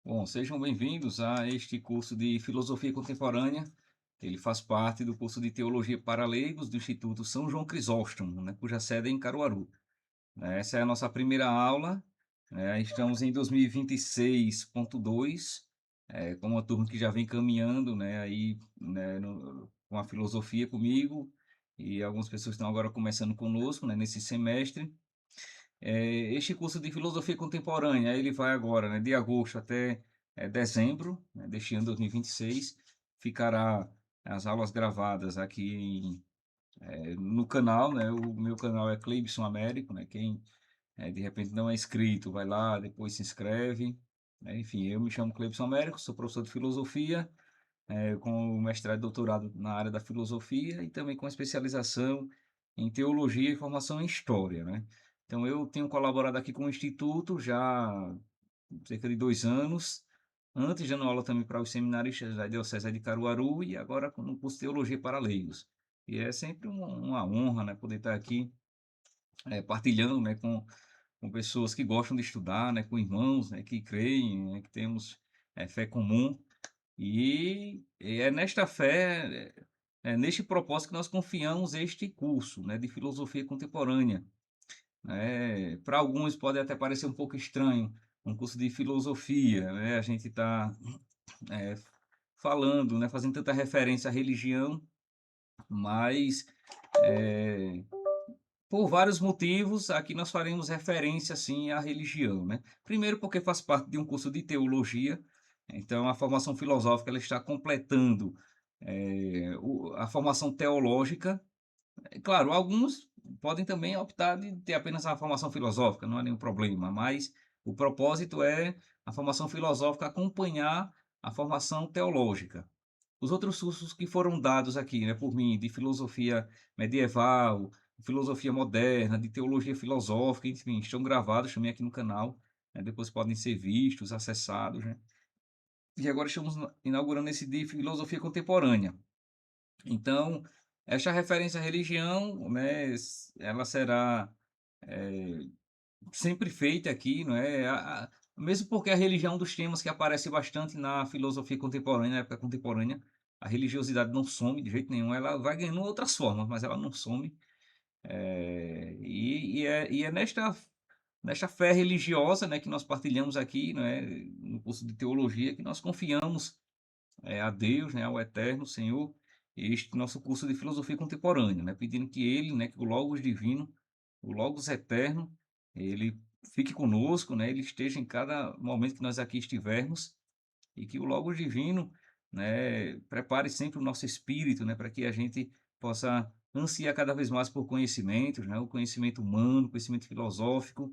Bom, sejam bem-vindos a este curso de Filosofia Contemporânea. Ele faz parte do curso de Teologia para Leigos do Instituto São João Crisóstomo, né, cuja sede é em Caruaru. Essa é a nossa primeira aula. Estamos em 2026.2, com uma turma que já vem caminhando, né, aí, né, com a filosofia comigo, e algumas pessoas estão agora começando conosco, né, nesse semestre. Este curso de filosofia contemporânea, ele vai agora, né, de agosto até dezembro, né, deste ano 2026. Ficará as aulas gravadas aqui no canal, né? O meu canal é Cleibson Américo, né? Quem de repente não é inscrito, vai lá, depois se inscreve, né? Enfim, eu me chamo Cleibson Américo, sou professor de filosofia, com mestrado e doutorado na área da filosofia e também com especialização em teologia e formação em história, né? Então eu tenho colaborado aqui com o Instituto já há cerca de 2 anos, antes dando aula também para os seminaristas da Diocese de Caruaru e agora no curso de Teologia para Leigos. E é sempre uma honra, né, poder estar aqui partilhando, né, com pessoas que gostam de estudar, né, com irmãos, né, que creem, né, que temos fé comum. E é nesta fé, neste propósito que nós confiamos este curso, né, de filosofia contemporânea. Para alguns pode até parecer um pouco estranho, um curso de filosofia, né, a gente está falando, né, fazendo tanta referência à religião, mas por vários motivos aqui nós faremos referência sim à religião, né? Primeiro porque faz parte de um curso de teologia, então a formação filosófica ela está completando a formação teológica. É claro, alguns podem também optar de ter apenas a formação filosófica, não há nenhum problema, mas o propósito é a formação filosófica acompanhar a formação teológica. Os outros cursos que foram dados aqui, né, por mim, de filosofia medieval, filosofia moderna, de teologia filosófica, enfim, estão gravados também aqui no canal, né, depois podem ser vistos, acessados, né. E agora estamos inaugurando esse de filosofia contemporânea. Então, esta referência à religião, né, ela será sempre feita aqui, não é? Mesmo porque a religião é um dos temas que aparece bastante na filosofia contemporânea, na época contemporânea, a religiosidade não some de jeito nenhum, ela vai ganhando outras formas, mas ela não some. E é nesta fé religiosa, né, que nós partilhamos aqui, né, no curso de teologia, que nós confiamos a Deus, né, ao Eterno Senhor, este nosso curso de filosofia contemporânea, né, pedindo que Ele, né, que o Logos divino, o Logos eterno, ele fique conosco, né, ele esteja em cada momento que nós aqui estivermos e que o Logos divino, né, prepare sempre o nosso espírito, né, para que a gente possa ansiar cada vez mais por conhecimentos, né, o conhecimento humano, o conhecimento filosófico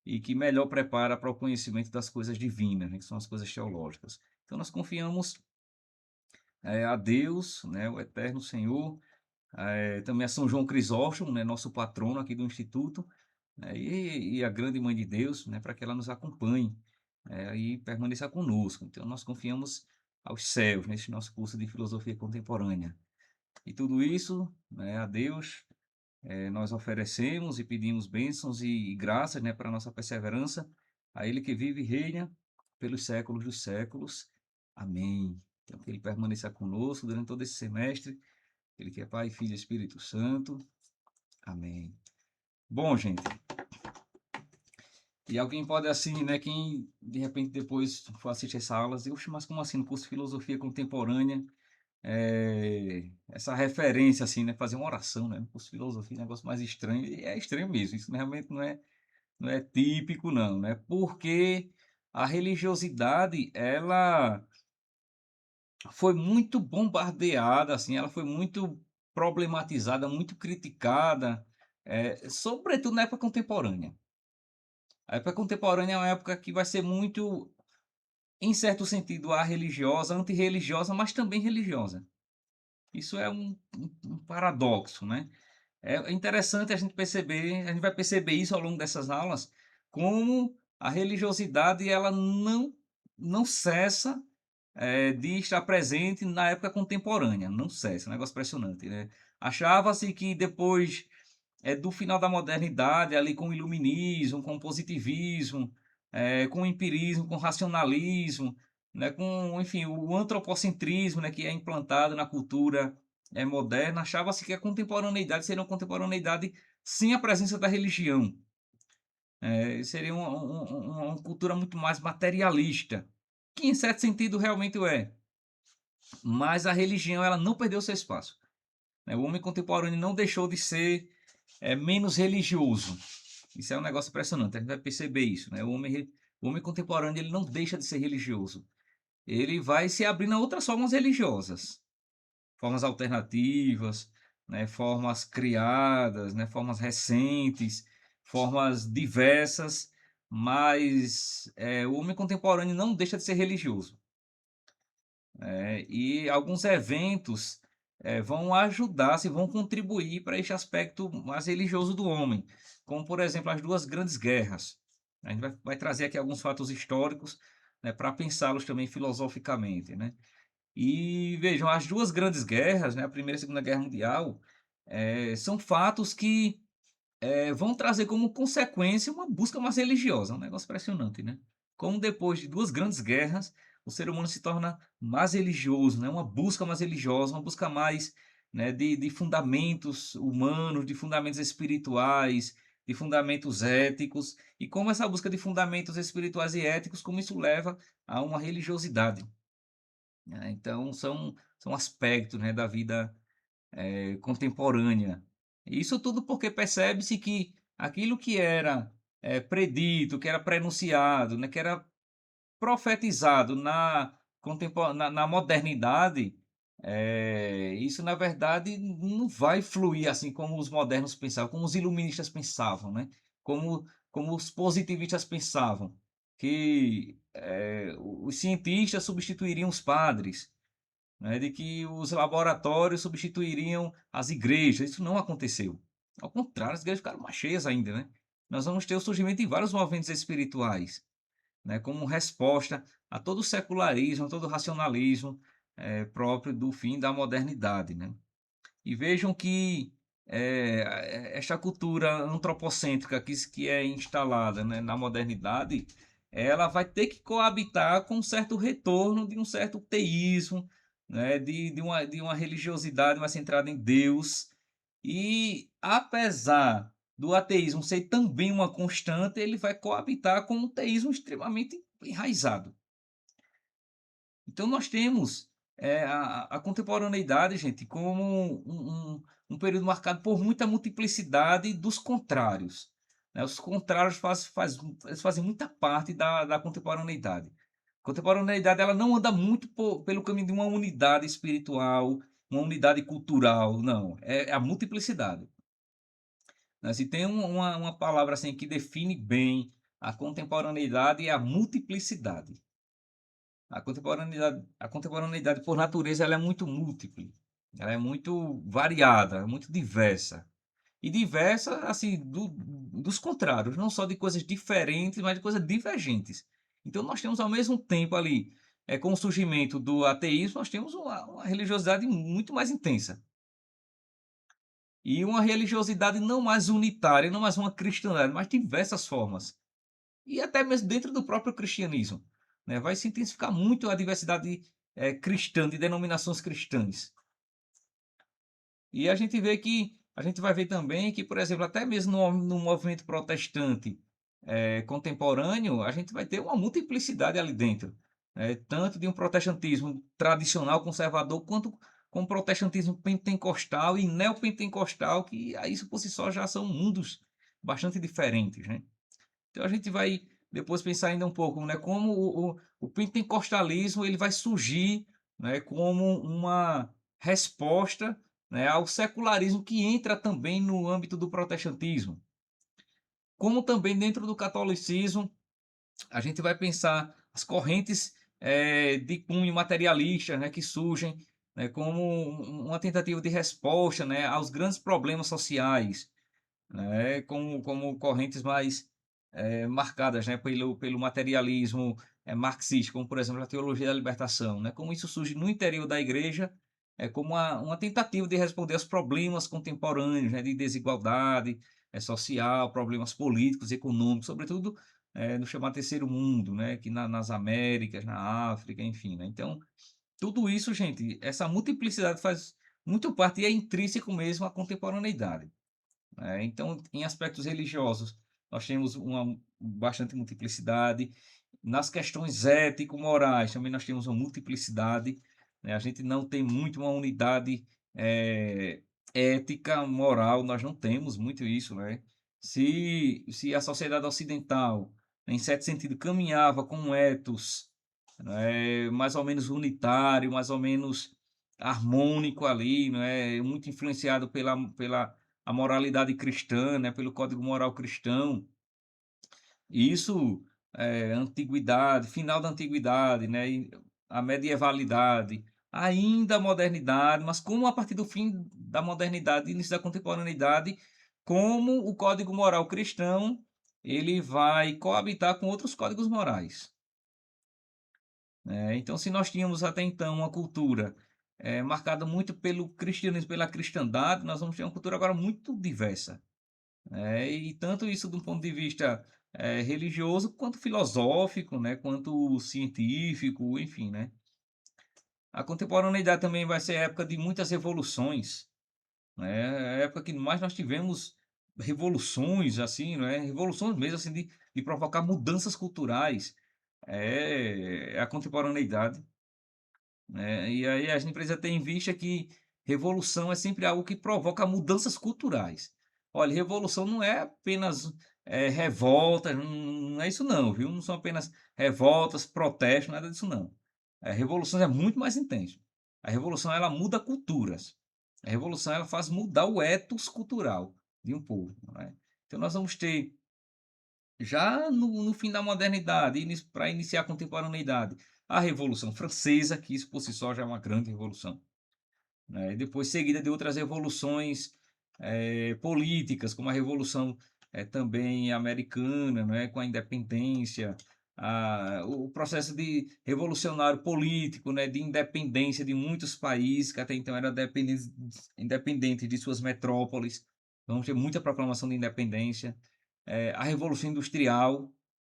e que melhor prepara para o conhecimento das coisas divinas, né, que são as coisas teológicas. Então nós confiamos a Deus, né, o Eterno Senhor, também a São João Crisóstomo, né, nosso patrono aqui do Instituto, né, e a grande Mãe de Deus, né, para que ela nos acompanhe, e permaneça conosco. Então nós confiamos aos céus neste nosso curso de filosofia contemporânea. E tudo isso, né, a Deus, nós oferecemos e pedimos bênçãos e graças, né, para a nossa perseverança, a Ele que vive e reina pelos séculos dos séculos. Amém. Então que Ele permaneça conosco durante todo esse semestre, Ele que é Pai, Filho e Espírito Santo. Amém. Bom, gente, e alguém pode assim, né, quem de repente depois for assistir essa aula, dizer, "Oxe, mas como assim, no curso de filosofia contemporânea, essa referência assim, né, fazer uma oração, né, no curso de filosofia, é um negócio mais estranho", e é estranho mesmo, isso realmente não é típico não, né, porque a religiosidade, ela foi muito bombardeada, assim, ela foi muito problematizada, muito criticada, sobretudo na época contemporânea. A época contemporânea é uma época que vai ser muito, em certo sentido, religiosa, antirreligiosa, mas também religiosa. Isso é um paradoxo, né. É interessante a gente perceber, a gente vai perceber isso ao longo dessas aulas, como a religiosidade ela não cessa, de estar presente na época contemporânea, não cessa, é um negócio impressionante, né. Achava-se que depois do final da modernidade, ali com o iluminismo, com o positivismo, com o empirismo, com o racionalismo, né, com, enfim, o antropocentrismo, né, que é implantado na cultura moderna. Achava-se que a contemporaneidade seria uma contemporaneidade sem a presença da religião. Seria uma cultura muito mais materialista, que em certo sentido realmente o é, mas a religião ela não perdeu seu espaço, né? O homem contemporâneo não deixou de ser menos religioso. Isso é um negócio impressionante, a gente vai perceber isso, né? O homem contemporâneo ele não deixa de ser religioso. Ele vai se abrindo a outras formas religiosas, formas alternativas, né? Formas criadas, né? Formas recentes, formas diversas, mas o homem contemporâneo não deixa de ser religioso. E alguns eventos vão ajudar, se vão contribuir para este aspecto mais religioso do homem, como por exemplo as duas grandes guerras. A gente vai trazer aqui alguns fatos históricos, né, para pensá-los também filosoficamente, né? E vejam, as duas grandes guerras, né, a Primeira e a Segunda Guerra Mundial, são fatos que vão trazer como consequência uma busca mais religiosa, um negócio impressionante, né? Como depois de duas grandes guerras, o ser humano se torna mais religioso, né? Uma busca mais religiosa, uma busca mais, né, de fundamentos humanos, de fundamentos espirituais, de fundamentos éticos, e como essa busca de fundamentos espirituais e éticos, como isso leva a uma religiosidade, né? Então são aspectos, né, da vida contemporânea. Isso tudo porque percebe-se que aquilo que era predito, que era prenunciado, né, que era profetizado na modernidade, isso na verdade não vai fluir assim como os modernos pensavam, como os iluministas pensavam, né? Como os positivistas pensavam, que os cientistas substituiriam os padres, né, de que os laboratórios substituiriam as igrejas. Isso não aconteceu. Ao contrário, as igrejas ficaram mais cheias ainda, né? Nós vamos ter o surgimento de vários movimentos espirituais, né, como resposta a todo o secularismo, a todo o racionalismo próprio do fim da modernidade, né? E vejam que esta cultura antropocêntrica que é instalada, né, na modernidade, ela vai ter que coabitar com um certo retorno de um certo teísmo, né, de uma religiosidade mais centrada em Deus. E apesar do ateísmo ser também uma constante, ele vai coabitar com um teísmo extremamente enraizado. Então nós temos a contemporaneidade, gente, como um período marcado por muita multiplicidade dos contrários, né? Os contrários eles fazem muita parte da contemporaneidade. A contemporaneidade ela não anda muito pelo caminho de uma unidade espiritual, uma unidade cultural, não. É a multiplicidade, né? Se tem uma palavra assim que define bem a contemporaneidade é a multiplicidade. A contemporaneidade, por natureza, ela é muito múltipla, ela é muito variada, é muito diversa. E diversa, assim, dos contrários, não só de coisas diferentes, mas de coisas divergentes. Então, nós temos ao mesmo tempo ali, com o surgimento do ateísmo, nós temos uma religiosidade muito mais intensa. E uma religiosidade não mais unitária, não mais uma cristandade, mas diversas formas. E até mesmo dentro do próprio cristianismo, né? Vai se intensificar muito a diversidade cristã, de denominações cristãs. E a gente vai ver também que, por exemplo, até mesmo no movimento protestante contemporâneo, a gente vai ter uma multiplicidade ali dentro, né? Tanto de um protestantismo tradicional, conservador, quanto com o protestantismo pentecostal e neopentecostal, que isso por si só já são mundos bastante diferentes, né? Então a gente vai depois pensar ainda um pouco, né, como o pentecostalismo ele vai surgir, né, como uma resposta, né, ao secularismo que entra também no âmbito do protestantismo. Como também dentro do catolicismo, a gente vai pensar as correntes de cunho materialista, né, que surgem, né, como uma tentativa de resposta, né, aos grandes problemas sociais, né, como correntes mais marcadas, né, pelo materialismo marxista, como por exemplo a teologia da libertação, né, como isso surge no interior da igreja, como uma tentativa de responder aos problemas contemporâneos, né, de desigualdade social, problemas políticos, econômicos, sobretudo no chamado terceiro mundo, né, que nas Américas, na África, enfim, né. Então, tudo isso, gente, essa multiplicidade faz muito parte e é intrínseco mesmo à contemporaneidade. Então, em aspectos religiosos, nós temos uma bastante multiplicidade. Nas questões ético-morais, também nós temos uma multiplicidade, né? A gente não tem muito uma unidade ética, moral, nós não temos muito isso, né? Se a sociedade ocidental, em certo sentido, caminhava com um ethos, né, mais ou menos unitário, mais ou menos harmônico ali, né, muito influenciado pela a moralidade cristã, né, pelo código moral cristão. E isso, antiguidade, final da antiguidade, né, e a medievalidade, ainda a modernidade, mas como a partir do fim da modernidade e início da contemporaneidade, como o código moral cristão, ele vai coabitar com outros códigos morais, né. Então, se nós tínhamos até então uma cultura, marcada muito pelo cristianismo, pela cristandade, nós vamos ter uma cultura agora muito diversa. E tanto isso do ponto de vista, religioso, quanto filosófico, né, quanto científico, enfim, né. A contemporaneidade também vai ser a época de muitas revoluções, né, é a época que mais nós tivemos revoluções, assim, não é, revoluções mesmo, assim, de provocar mudanças culturais, é a contemporaneidade, né. E aí a gente precisa ter em vista que revolução é sempre algo que provoca mudanças culturais. Olha, revolução não é apenas, revolta, não é isso não, viu. Não são apenas revoltas, protestos, nada disso não. Revolução é muito mais intenso. A revolução ela muda culturas. A revolução ela faz mudar o ethos cultural de um povo, não é. Então nós vamos ter já no fim da modernidade, para iniciar a contemporaneidade, a Revolução Francesa, que isso por si só já é uma grande revolução, né, e depois seguida de outras revoluções, políticas, como a Revolução, também americana, né, com a independência, o processo de revolucionário político, né, de independência de muitos países que até então eram independentes de suas metrópoles. Vamos ter muita proclamação de independência. A Revolução Industrial,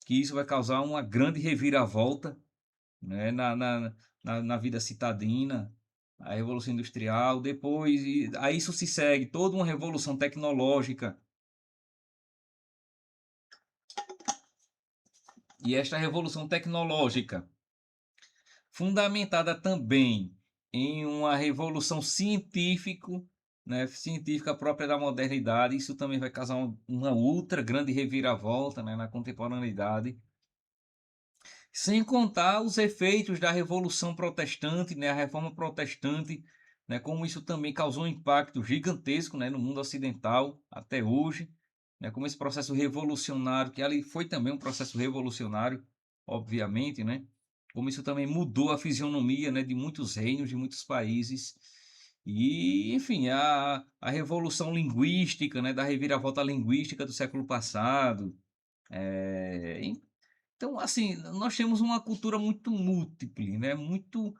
que isso vai causar uma grande reviravolta, né, na vida citadina, a Revolução Industrial, depois a isso se segue toda uma revolução tecnológica, e esta revolução tecnológica, fundamentada também em uma revolução científico, né, científica própria da modernidade, isso também vai causar uma outra grande reviravolta, né, na contemporaneidade. Sem contar os efeitos da Revolução Protestante, né, a Reforma Protestante, né, como isso também causou um impacto gigantesco, né, no mundo ocidental até hoje, né, como esse processo revolucionário, que ali foi também um processo revolucionário, obviamente, né, como isso também mudou a fisionomia, né, de muitos reinos, de muitos países. E, enfim, a revolução linguística, né, da reviravolta linguística do século passado, eh, então, assim, nós temos uma cultura muito múltiple, né, muito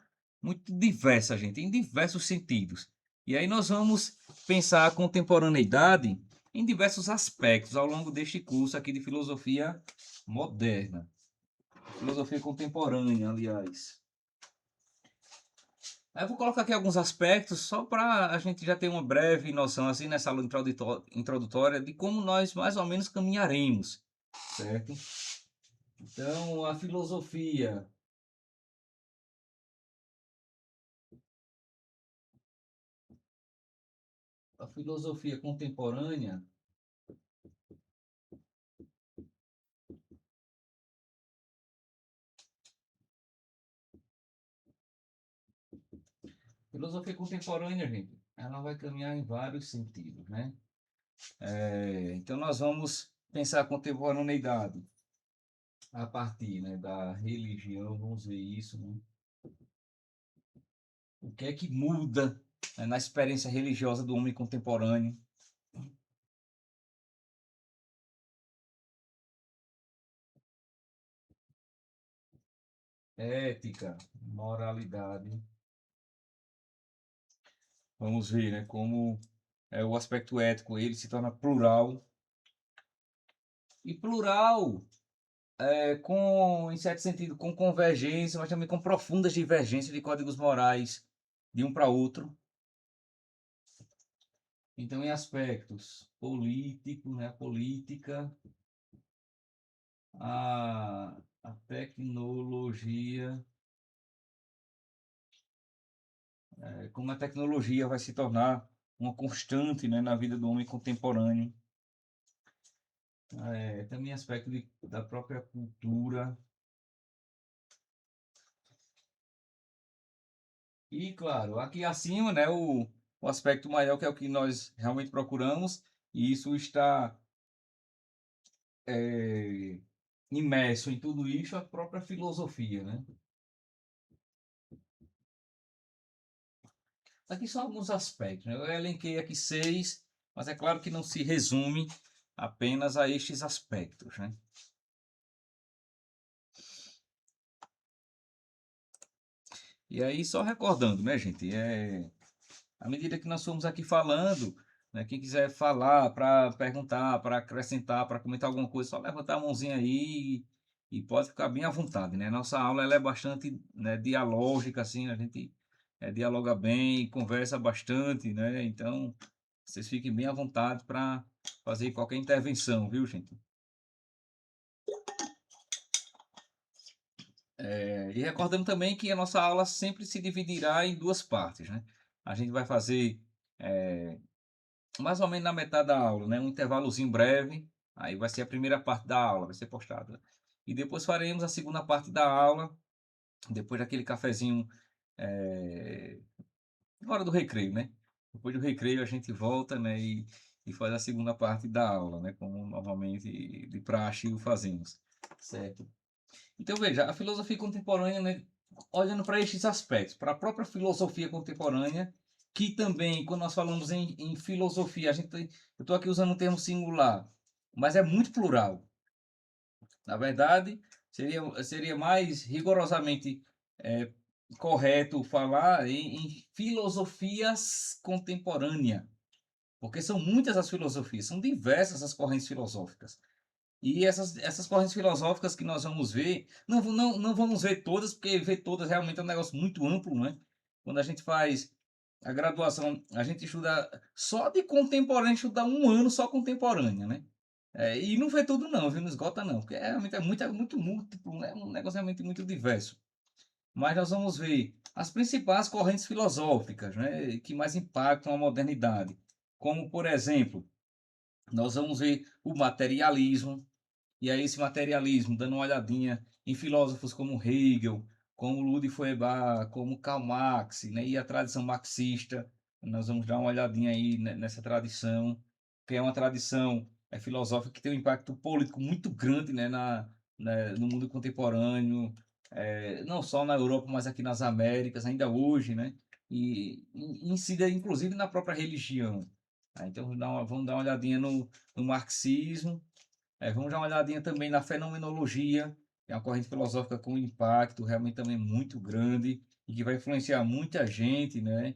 diversa, gente, em diversos sentidos. E aí nós vamos pensar a contemporaneidade em diversos aspectos ao longo deste curso aqui de filosofia moderna, filosofia contemporânea, aliás. Aí eu vou colocar aqui alguns aspectos só para a gente já ter uma breve noção, assim, nessa aula introdutória de como nós mais ou menos caminharemos, certo? Então, a filosofia contemporânea, filosofia contemporânea, gente, ela vai caminhar em vários sentidos, né? Então nós vamos pensar a contemporaneidade a partir, né, da religião, vamos ver isso, né? O que é que muda, né, na experiência religiosa do homem contemporâneo? Ética, moralidade. Vamos ver, né, como o aspecto ético ele se torna plural. E plural em certo sentido, com convergência, mas também com profundas divergências de códigos morais de um para outro. Então, em aspectos políticos, né, a política, a tecnologia, como a tecnologia vai se tornar uma constante, né, na vida do homem contemporâneo. Também aspecto da própria cultura. E, claro, aqui acima, né, o aspecto maior, que é o que nós realmente procuramos, e isso está é, imerso em tudo isso, a própria filosofia, né? Aqui são alguns aspectos, né? Eu elenquei aqui 6, mas é claro que não se resume apenas a estes aspectos, né? E aí, só recordando, né, gente? À medida que nós formos aqui falando, né, quem quiser falar, para perguntar, para acrescentar, para comentar alguma coisa, só levantar a mãozinha aí e pode ficar bem à vontade, né? Nossa aula ela é bastante, né, dialógica, assim, a gente dialoga bem, conversa bastante, né? Então, vocês fiquem bem à vontade para fazer qualquer intervenção, viu, gente? E recordando também que a nossa aula sempre se dividirá em duas partes, né? A gente vai fazer mais ou menos na metade da aula, né? Um intervalozinho breve, aí vai ser a primeira parte da aula, vai ser postada. E depois faremos a segunda parte da aula, depois daquele cafezinho, é, na hora do recreio, né? Depois do recreio a gente volta, né? E faz a segunda parte da aula, né? Como normalmente de praxe o fazemos, certo? Então veja, a filosofia contemporânea, né, olhando para estes aspectos, para a própria filosofia contemporânea, que também, quando nós falamos em filosofia, eu estou aqui usando um termo singular, mas é muito plural. Na verdade, seria mais rigorosamente é, correto falar em filosofias contemporâneas, porque são muitas as filosofias, são diversas as correntes filosóficas. E essas correntes filosóficas que nós vamos ver, não vamos ver todas, porque ver todas realmente é um negócio muito amplo, né? Quando a gente faz a graduação, a gente estuda só de contemporâneo, estuda um ano só contemporânea, né? E não vê tudo não, viu? Não esgota não, porque realmente é muito múltiplo, né? É um negócio realmente muito diverso. Mas nós vamos ver as principais correntes filosóficas, né? Que mais impactam a modernidade. Como, por exemplo, nós vamos ver o materialismo, e aí esse materialismo, dando uma olhadinha em filósofos como Hegel, como Ludwig Feuerbach, como Karl Marx, né, e a tradição marxista, nós vamos dar uma olhadinha aí nessa tradição, que é uma tradição filosófica que tem um impacto político muito grande, né, no mundo contemporâneo, não só na Europa, mas aqui nas Américas, ainda hoje, né, e incide inclusive na própria religião. Então vamos dar uma olhadinha no marxismo. Vamos dar uma olhadinha também na fenomenologia, que é uma corrente filosófica com impacto realmente também muito grande e que vai influenciar muita gente, né?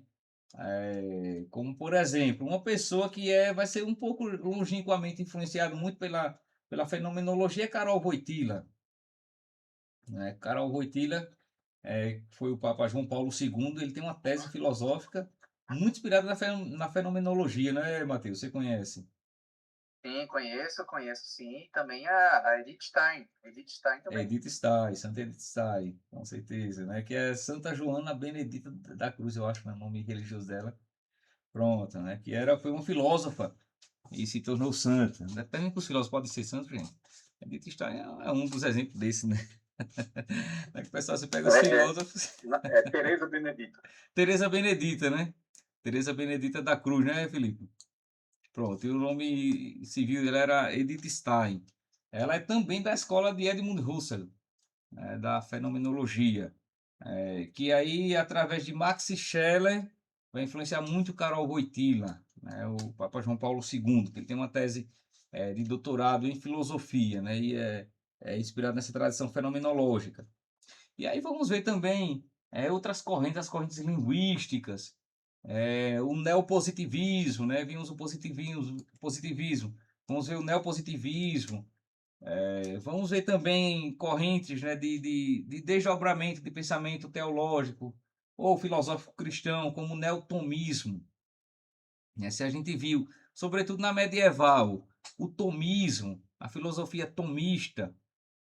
Como, por exemplo, uma pessoa que vai ser um pouco longínquamente influenciado muito pela fenomenologia é Karol Wojtyla, né? Karol Wojtyla foi o Papa João Paulo II, ele tem uma tese filosófica muito inspirada na fenomenologia, né, Matheus? Você conhece? Sim, conheço sim. Também a Edith Stein. Edith Stein também. Edith Stein, Santa Edith Stein, com certeza, né? Que é Santa Joana Benedita da Cruz, eu acho, né? O nome religioso dela. Pronto, né? Foi uma filósofa e se tornou santa. Também que os filósofos podem ser santos, gente. Edith Stein é um dos exemplos desse, né? É que o pessoal, você pega os É, filósofos. é Teresa Benedito. Teresa Benedita, né? Teresa Benedita da Cruz, né, Felipe? Pronto, e o nome civil dela era Edith Stein. Ela é também da escola de Edmund Husserl, da fenomenologia, que aí, através de Max Scheler, vai influenciar muito Karol Wojtyla, né, o Papa João Paulo II, que ele tem uma tese de doutorado em filosofia, né, e é inspirado nessa tradição fenomenológica. E aí vamos ver também outras correntes, as correntes linguísticas, o neopositivismo, né, vimos o positivismo, vamos ver o neopositivismo, Vamos ver também correntes, né, de desdobramento de pensamento teológico ou filosófico cristão, como o neotomismo, né? Se a gente viu, sobretudo na medieval, o tomismo, a filosofia tomista,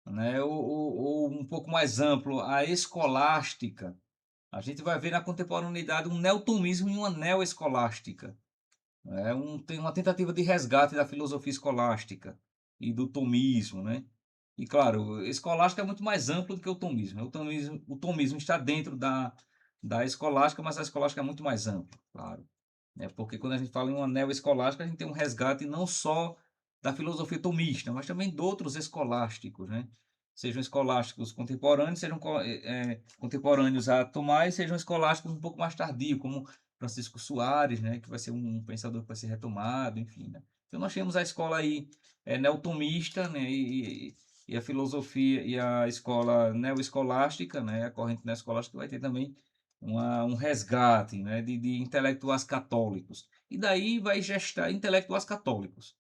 né, ou um pouco mais amplo, a escolástica, a gente vai ver na contemporaneidade um neotomismo e uma neoescolástica. Tem uma tentativa de resgate da filosofia escolástica e do tomismo, né? E claro, escolástica é muito mais amplo do que o tomismo. O tomismo está dentro da escolástica, mas a escolástica é muito mais ampla, claro. Porque quando a gente fala em uma neo-escolástica, a gente tem um resgate não só da filosofia tomista, mas também de outros escolásticos, né? Sejam escolásticos contemporâneos, sejam contemporâneos a Tomás, sejam escolásticos um pouco mais tardios, como Francisco Soares, né? Que vai ser um pensador que vai ser retomado, enfim, né? Então nós temos a escola aí neotomista, né? E a filosofia e a escola neoescolástica, né? A corrente neoescolástica vai ter também um resgate, né, de intelectuais católicos. E daí vai gestar intelectuais católicos.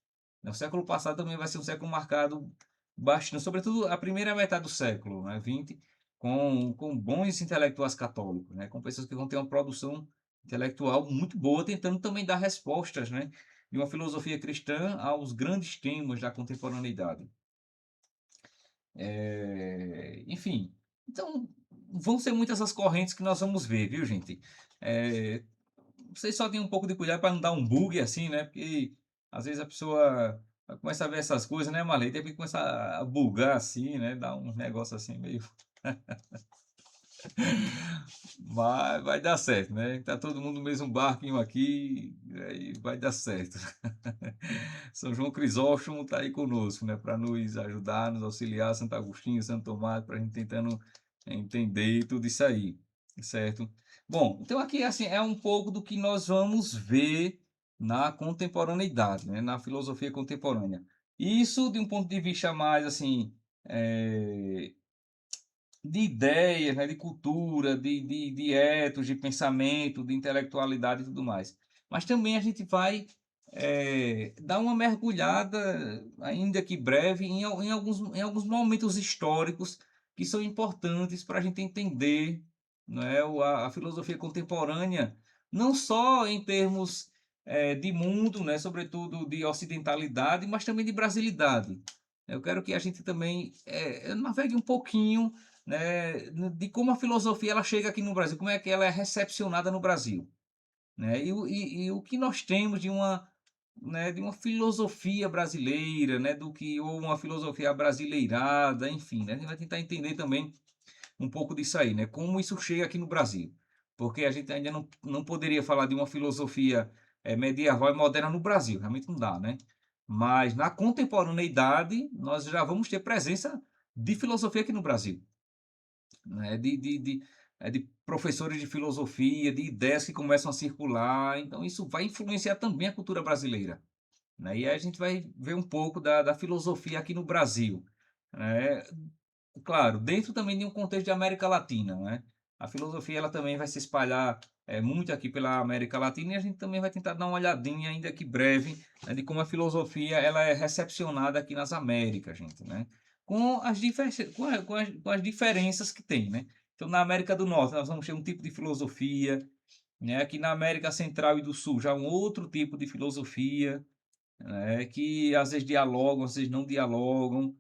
O século passado também vai ser um século marcado bastante, sobretudo a primeira metade do século, né, 20, com bons intelectuais católicos, né, com pessoas que vão ter uma produção intelectual muito boa, tentando também dar respostas, né, de uma filosofia cristã aos grandes temas da contemporaneidade. Enfim, então vão ser muitas as correntes que nós vamos ver, viu, gente? É, Vocês só tenham um pouco de cuidado para não dar um bug assim, né? Porque às vezes a pessoa começa a ver essas coisas, né, Marley? Tem que começar a bugar assim, né? Dar um negócio assim meio. Vai dar certo, né? Tá todo mundo no mesmo barquinho aqui, aí vai dar certo. São João Crisóstomo está aí conosco, né? Para nos ajudar, nos auxiliar, Santo Agostinho, Santo Tomás, para a gente tentando entender tudo isso aí, certo? Bom, então aqui assim é um pouco do que nós vamos ver na contemporaneidade, né? Na filosofia contemporânea. Isso de um ponto de vista mais assim, eh, de ideias, né, de cultura, de etos, de pensamento, de intelectualidade e tudo mais. Mas também a gente vai dar uma mergulhada, ainda que breve, em alguns momentos históricos que são importantes para a gente entender, né, a filosofia contemporânea, não só em termos de mundo, né, sobretudo de ocidentalidade, mas também de brasilidade. Eu quero que a gente também navegue um pouquinho, né, de como a filosofia ela chega aqui no Brasil, como é que ela é recepcionada no Brasil, né? E o que nós temos de uma filosofia brasileira, né, ou uma filosofia brasileirada, enfim, né? A gente vai tentar entender também um pouco disso aí, né? Como isso chega aqui no Brasil, porque a gente ainda não poderia falar de uma filosofia medieval e moderna no Brasil, realmente não dá, né? Mas na contemporaneidade nós já vamos ter presença de filosofia aqui no Brasil, né, de professores de filosofia, de ideias que começam a circular. Então, isso vai influenciar também a cultura brasileira, né? E aí a gente vai ver um pouco da filosofia aqui no Brasil, né? Claro, dentro também de um contexto de América Latina, né? A filosofia ela também vai se espalhar muito aqui pela América Latina e a gente também vai tentar dar uma olhadinha, ainda que breve, né, de como a filosofia ela é recepcionada aqui nas Américas, gente, né? Com as diferenças que tem, né? Então, na América do Norte, nós vamos ter um tipo de filosofia, né? Aqui na América Central e do Sul, já um outro tipo de filosofia, né? Que às vezes dialogam, às vezes não dialogam,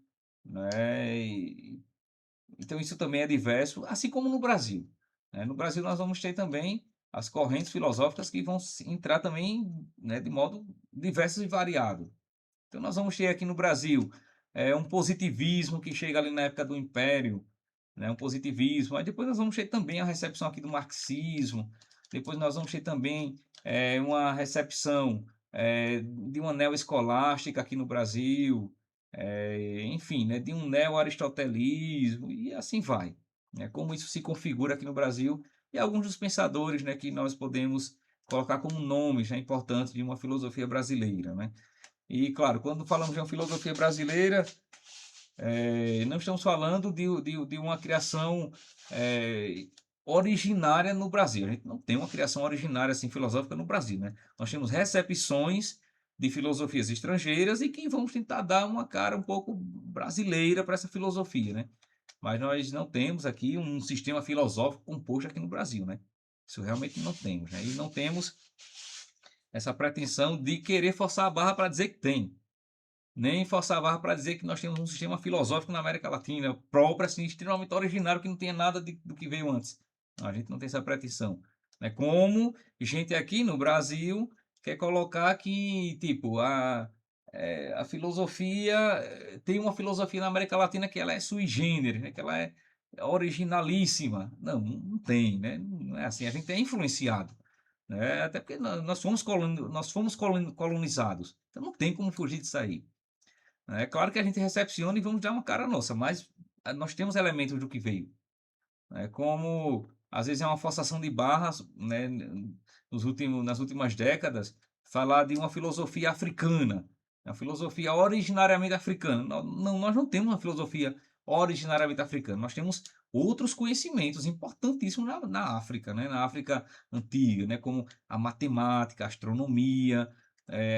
né? Então, isso também é diverso, assim como no Brasil, né? No Brasil, nós vamos ter também as correntes filosóficas que vão entrar também, né, de modo diverso e variado. Então, nós vamos ter aqui no Brasil um positivismo que chega ali na época do Império, né, um positivismo. Aí depois nós vamos ter também a recepção aqui do marxismo. Depois nós vamos ter também uma recepção de uma neo-escolástica aqui no Brasil, enfim, né, de um neo-aristotelismo e assim vai, né, como isso se configura aqui no Brasil e alguns dos pensadores, né, que nós podemos colocar como nomes, né, importantes de uma filosofia brasileira, né? E claro, quando falamos de uma filosofia brasileira, não estamos falando de uma criação é, originária no Brasil. A gente não tem uma criação originária assim, filosófica no Brasil, né? Nós temos recepções de filosofias estrangeiras e que vamos tentar dar uma cara um pouco brasileira para essa filosofia, né. Mas nós não temos aqui um sistema filosófico composto aqui no Brasil, né. Isso realmente não temos, né, e não temos essa pretensão de querer forçar a barra para dizer que tem, nem forçar a barra para dizer que nós temos um sistema filosófico na América Latina próprio, assim, extremamente originário, que não tenha nada do que veio antes. Não, a gente não tem essa pretensão. É como gente aqui no Brasil quer colocar que, tipo, a filosofia, tem uma filosofia na América Latina que ela é sui generis, né, que ela é originalíssima. Não, não tem, né, não é assim, a gente é influenciado, né, até porque nós fomos colonizados, então não tem como fugir disso aí. É claro que a gente recepciona e vamos dar uma cara nossa, mas nós temos elementos do que veio. Como às vezes é uma forçação de barras, né, nas últimas décadas, falar de uma filosofia africana, uma filosofia originariamente africana. Não, nós não temos uma filosofia originariamente africana, nós temos outros conhecimentos importantíssimos na África, né, na África antiga, né, como a matemática, a astronomia,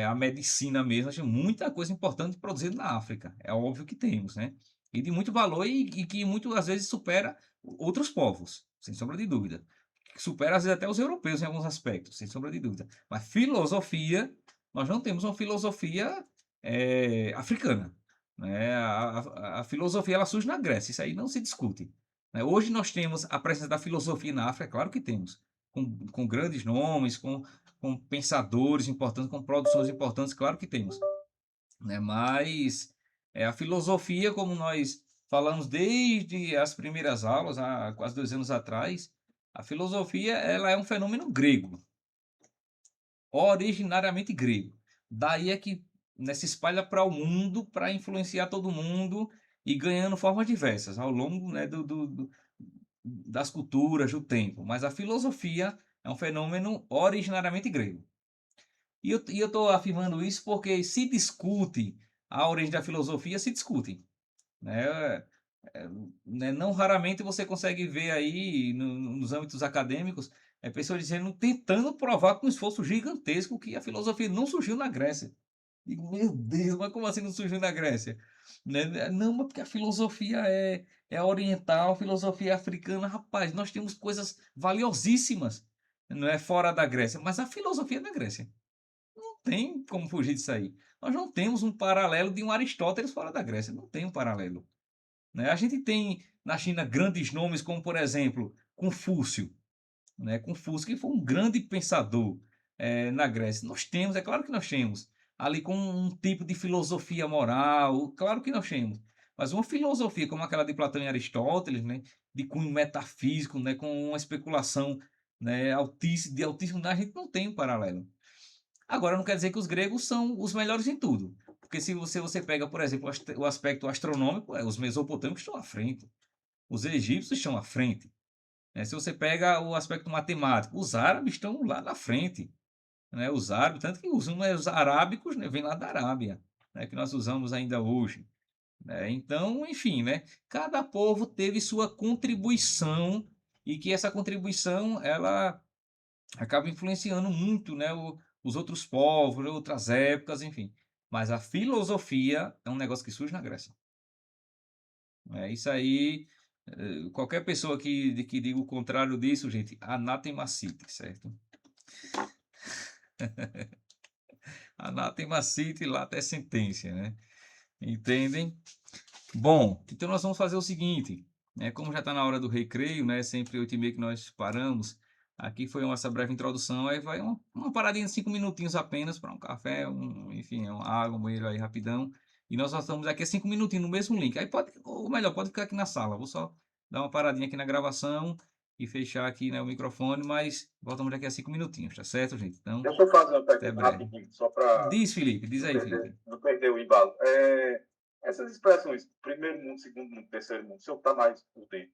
a medicina mesmo. Nós temos muita coisa importante produzida na África, é óbvio que temos, né, e de muito valor e que muitas vezes supera outros povos, sem sombra de dúvida. Supera às vezes até os europeus em alguns aspectos, sem sombra de dúvida. Mas filosofia, nós não temos uma filosofia africana, né? A filosofia ela surge na Grécia, isso aí não se discute, né? Hoje nós temos a presença da filosofia na África, claro que temos, com grandes nomes, com pensadores importantes, com produções importantes, claro que temos, né? Mas a filosofia, como nós falamos desde as primeiras aulas, há quase 2 anos atrás, a filosofia ela é um fenômeno grego, originariamente grego. Daí é que, né, se espalha para o mundo, para influenciar todo mundo e ganhando formas diversas ao longo, né, das culturas, do tempo. Mas a filosofia é um fenômeno originariamente grego. E eu estou afirmando isso porque se discute a origem da filosofia, se discute, né, eh, né, não raramente você consegue ver aí nos âmbitos acadêmicos, pessoas dizendo, tentando provar com um esforço gigantesco que a filosofia não surgiu na Grécia. Digo: "Meu Deus, mas como assim não surgiu na Grécia?", né, "Não, mas porque a filosofia é oriental, a filosofia é africana", rapaz, nós temos coisas valiosíssimas, não é, fora da Grécia, mas a filosofia é da Grécia. Não tem como fugir disso aí. Nós não temos um paralelo de um Aristóteles fora da Grécia, não tem um paralelo, né. A gente tem na China grandes nomes como, por exemplo, Confúcio, né, Confúcio que foi um grande pensador, na Grécia. Nós temos, é claro que nós temos, ali com um tipo de filosofia moral, claro que nós temos. Mas uma filosofia como aquela de Platão e Aristóteles, né, de cunho metafísico, né, com uma especulação, né, de altíssimo, a gente não tem um paralelo. Agora não quer dizer que os gregos são os melhores em tudo, porque se você pega, por exemplo, o aspecto astronômico, os mesopotâmicos estão à frente, os egípcios estão à frente, né. Se você pega o aspecto matemático, os árabes estão lá na frente, né, os árabes, tanto que os números arábicos, né, vêm lá da Arábia, né, que nós usamos ainda hoje, né. Então, enfim, né, cada povo teve sua contribuição e que essa contribuição ela acaba influenciando muito, né, os outros povos, outras épocas, enfim. Mas a filosofia é um negócio que surge na Grécia. Isso aí, qualquer pessoa que diga o contrário disso, gente, anátema cite, certo? Anátema cite, lata é sentença, né? Entendem? Bom, então nós vamos fazer o seguinte, né, como já está na hora do recreio, né, sempre 8h30 que nós paramos, aqui foi essa breve introdução, aí vai uma paradinha de 5 minutinhos apenas para um café, enfim, uma água, um banheiro aí rapidão, e nós só estamos aqui a 5 minutinhos no mesmo link. Aí pode, ou melhor, pode ficar aqui na sala, vou só dar uma paradinha aqui na gravação e fechar aqui, né, o microfone, mas voltamos daqui a 5 minutinhos, tá certo, gente? Então, Deixa eu fazer uma até pergunta breve. rapidinho, só para Diz, Felipe, diz aí, Felipe. não perder o embalo. Essas expressões, primeiro mundo, segundo mundo, terceiro mundo, se eu está mais por dentro,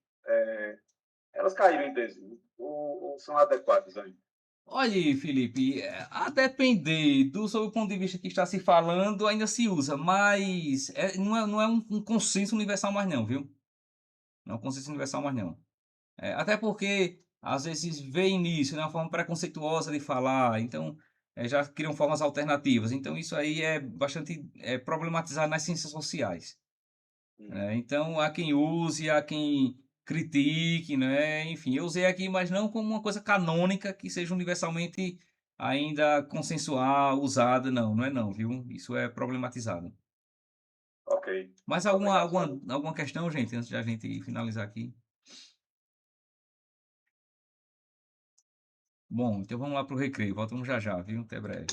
elas caíram em desuso ou são adequadas ainda? Olha aí, Felipe, a depender do sob o ponto de vista que está se falando, ainda se usa, mas não é um consenso universal mais não, viu? Não é um consenso universal mais não. Até porque, às vezes, vem nisso, né, uma forma preconceituosa de falar, então, já criam formas alternativas. Então isso aí é bastante problematizado nas ciências sociais. Uhum. Então há quem use, há quem critique, né, enfim, eu usei aqui, mas não como uma coisa canônica que seja universalmente ainda consensual, usada, não, não é não, viu. Isso é problematizado. Ok. Mais Obrigado, Saulo. alguma questão, gente, antes de a gente finalizar aqui? Bom, então vamos lá para o recreio, voltamos já já, viu. Até breve.